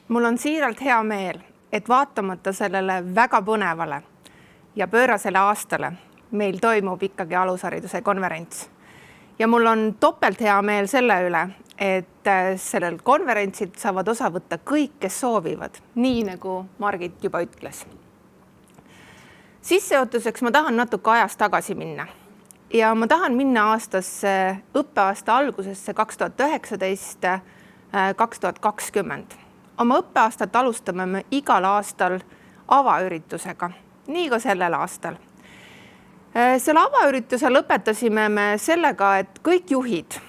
Mul on siiralt hea meel, et vaatamata sellele väga põnevale ja pöörasele aastale meil toimub ikkagi alushariduse konverents. Ja mul on topelt hea meel selle üle, et sellel konverentsil saavad osa võtta kõik, kes soovivad, nii nagu Margit juba ütles. Sissejuhatuseks ma tahan natuke ajas tagasi minna ja ma tahan minna õppeaasta algusesse 2019-2020. Oma õppeaastat alustame me igal aastal avaüritusega, nii ka sellel aastal. Selle avaürituse lõpetasime me sellega, et kõik juhid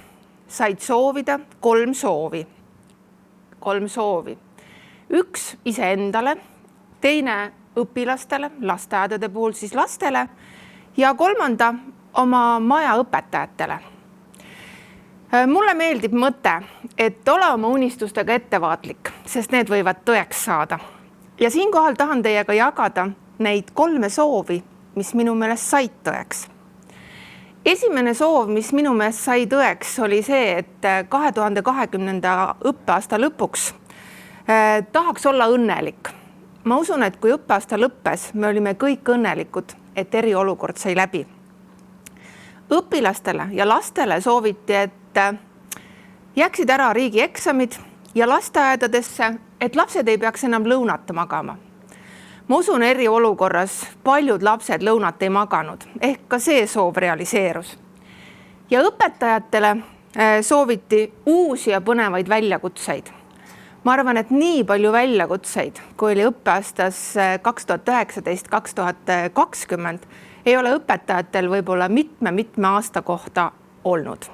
said soovida 3 soovi. 3 soovi. 1 iseendale, teine õpilastele, lasteaedade puhul siis lastele ja 3 oma maja õpetajatele. Mulle meeldib mõte, et ole oma unistustega ettevaatlik, sest need võivad tõeks saada. Ja siinkohal tahan teiega jagada neid 3 soovi, mis minu meelest said tõeks. Esimene soov, mis minu meelest sai tõeks, oli see, et 2020. õppeaasta lõpuks tahaks olla õnnelik. Ma usun, et kui õppeaasta lõppes, me olime kõik õnnelikud, et eriolukord sai läbi. Õpilastele ja lastele sooviti, et jääksid ära riigieksamid ja lasteaedadesse, et lapsed ei peaks enam lõunata magama. Ma usun, eriolukorras paljud lapsed lõunat ei maganud, ehk ka see soov realiseerus. Ja õpetajatele sooviti uusi ja põnevaid väljakutseid. Ma arvan, et nii palju väljakutseid, kui oli õppeaastas 2019-2020, ei ole õpetajatel võib-olla mitme aasta kohta olnud.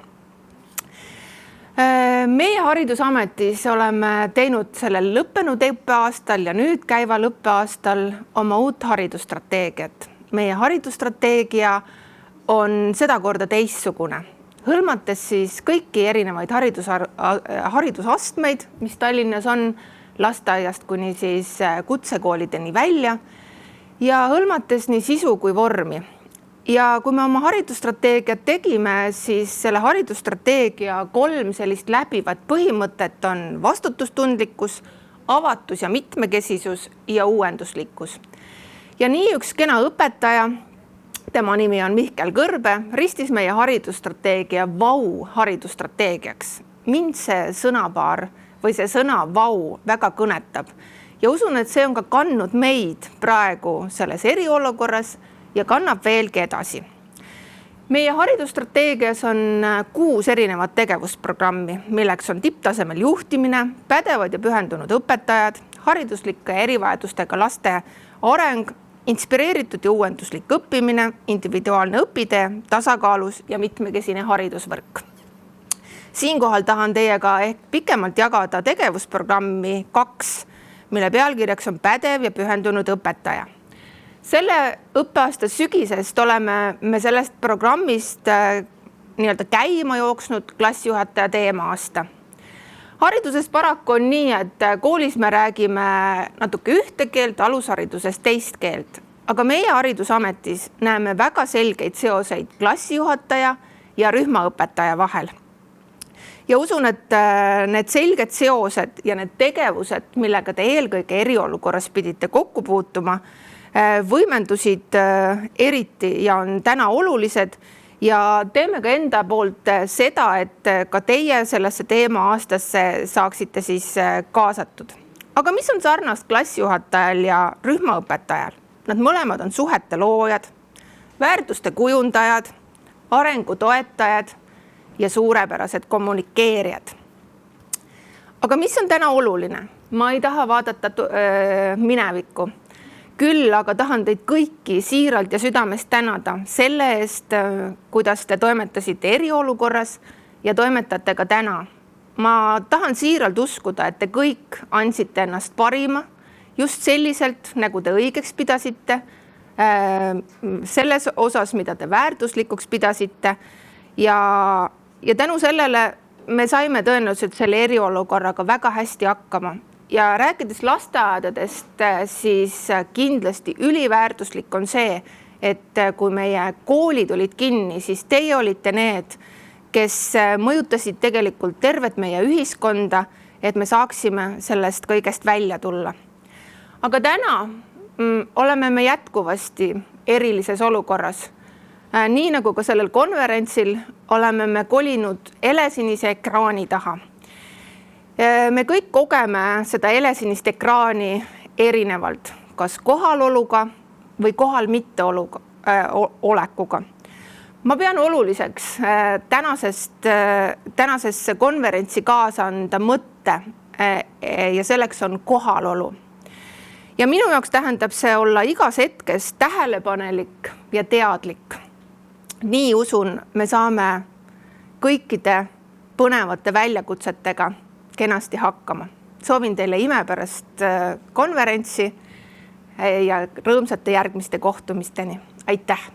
Meie haridusametis oleme teinud sellel lõppenud õppeaastal ja nüüd käival õppeaastal oma uut haridusstrateegiat. Meie haridusstrateegia on sedakorda teistsugune, hõlmates siis kõiki erinevaid haridusastmeid, mis Tallinnas on lasteaiast kuni siis kutsekoolideni välja ja hõlmates nii sisu kui vormi. Ja kui me oma haridusstrateegiat tegime, siis selle haridusstrateegia 3 sellist läbivat põhimõtet on vastutustundlikkus, avatus ja mitmekesisus ja uuenduslikkus. Ja nii üks kena õpetaja, tema nimi on Mihkel Kõrbe, ristis meie haridusstrateegia vau haridusstrateegiaks. Mind see sõnapaar või see sõna vau väga kõnetab ja usun, et see on ka kandnud meid praegu selles eriolukorras ja kannab veelgi edasi. Meie haridusstrateegias on 6 erinevat tegevusprogrammi, milleks on tipptasemel juhtimine, pädevad ja pühendunud õpetajad, hariduslike ja erivajadustega laste areng, inspireeritud ja uuenduslik õppimine, individuaalne õpitee, tasakaalus ja mitmekesine haridusvõrk. Siinkohal tahan teiega ehk pikemalt jagada tegevusprogrammi 2, mille pealkirjaks on pädev ja pühendunud õpetaja. Selle õppeaasta sügisest oleme me sellest programmist nii-öelda käima jooksnud klassijuhataja teema-aasta. Hariduses paraku on nii, et koolis me räägime natuke ühte keelt, alushariduses teist keelt, aga meie haridusametis näeme väga selgeid seoseid klassijuhataja ja rühmaõpetaja vahel. Ja usun, et need selged seosed ja need tegevused, millega te eelkõige eriolukorras pidite kokku puutuma, võimendusid eriti ja on täna olulised ja teeme ka enda poolt seda, et ka teie sellesse teema aastasse saaksite siis kaasatud. Aga mis on sarnast klassijuhatajal ja rühmaõpetajal? Nad mõlemad on suhete loojad, väärtuste kujundajad, arengutoetajad ja suurepärased kommunikeerijad. Aga mis on täna oluline? Ma ei taha vaadata minevikku. Küll aga tahan teid kõiki siiralt ja südamest tänada selle eest, kuidas te toimetasite eriolukorras ja toimetate ka täna. Ma tahan siiralt uskuda, et te kõik andsite ennast parima just selliselt, nagu te õigeks pidasite, selles osas, mida te väärtuslikuks pidasite ja tänu sellele me saime tõenäoliselt selle eriolukorraga väga hästi hakkama. Ja rääkides lasteaedadest, siis kindlasti üliväärtuslik on see, et kui meie koolid olid kinni, siis teie olite need, kes mõjutasid tegelikult tervet meie ühiskonda et me saaksime sellest kõigest välja tulla. Aga täna oleme me jätkuvasti erilises olukorras. Nii nagu ka sellel konverentsil oleme me kolinud helesinise ekraani taha. Me kõik kogeme seda helesinist ekraani erinevalt, kas kohaloluga või kohal mitte olekuga. Ma pean oluliseks tänasesse konverentsi kaasa anda mõtte ja selleks on kohalolu. Ja minu jaoks tähendab see olla igas hetkes tähelepanelik ja teadlik. Nii usun, me saame kõikide põnevate väljakutsetega kenasti hakkama. Soovin teile imepärast konverentsi ja rõõmsate järgmiste kohtumisteni. Aitäh!